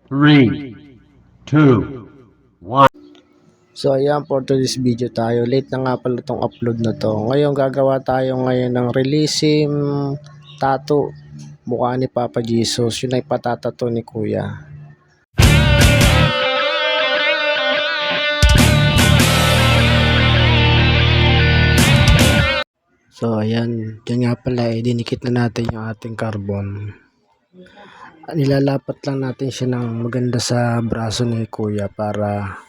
Three, two, one. So ayan, for today's video tayo, late na nga pala itong upload na to. Ngayon gagawa tayo ngayon ng realism tattoo mukha ni Papa Jesus. Yun ay patatato ni Kuya. So ayan, dyan nga pala dinikit na natin yung ating carbon. Nilalapat lang natin siya ng maganda sa braso ni Kuya para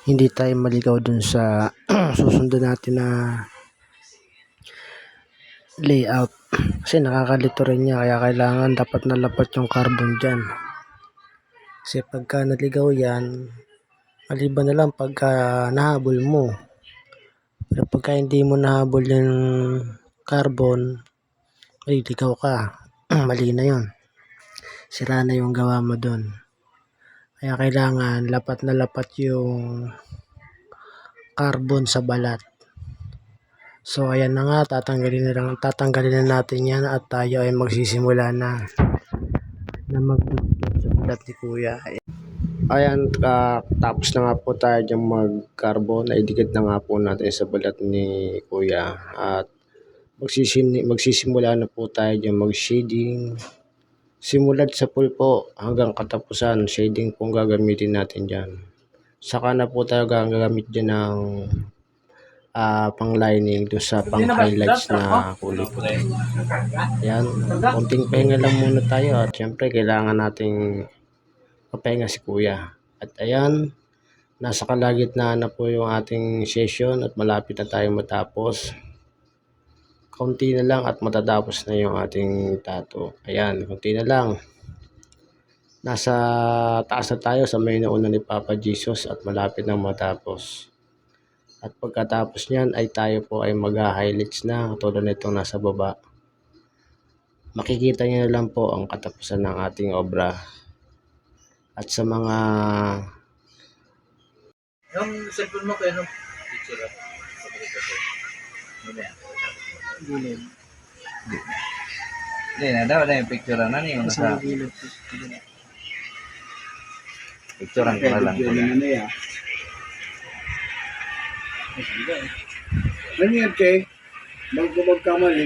hindi tayo maligaw dun sa susundan natin na layout. Kasi nakakalito rin niya, kaya kailangan dapat nalapat yung carbon dyan. Kasi pagka naligaw yan, maliban na lang pagka nahabol mo. Pero pagka hindi mo nahabol yung carbon, maliligaw ka. Mali na yun. Sira na yung gawa mo dun. Kaya kailangan lapat na lapat yung carbon sa balat. So ayan na nga, tatanggalin na natin yan at tayo ay magsisimula na magdudot sa balat ni Kuya. Ayan, tapos na nga po tayo dyan mag-carbon, ay dikit na nga po natin sa balat ni Kuya at magsisimula na po tayo dyan mag-shading. Simulat sa pulpo hanggang katapusan, shading pong gagamitin natin dyan. Saka na po tayo gagamit dyan ng pang lining doon sa pang highlights na kulay puti. Yan, konting pahinga lang muna tayo at syempre kailangan nating papahinga si Kuya. At ayan, nasa kalagitnaan na po yung ating session at malapit na tayo matapos. Konti na lang at matatapos na yung ating tattoo. Ayan, konti na lang. Nasa taas na tayo sa may nauna ni Papa Jesus at malapit na matapos. At pagkatapos niyan ay tayo po ay mag-highlights na tulad nitong nasa baba. Makikita niyo na lang po ang katapusan ng ating obra. At sa mga yung cellphone mo kayo nung picture gilid. Hindi na daw na yung picture na yung nasa picturean ko na lang. Ano yan, Kay? Magkamali.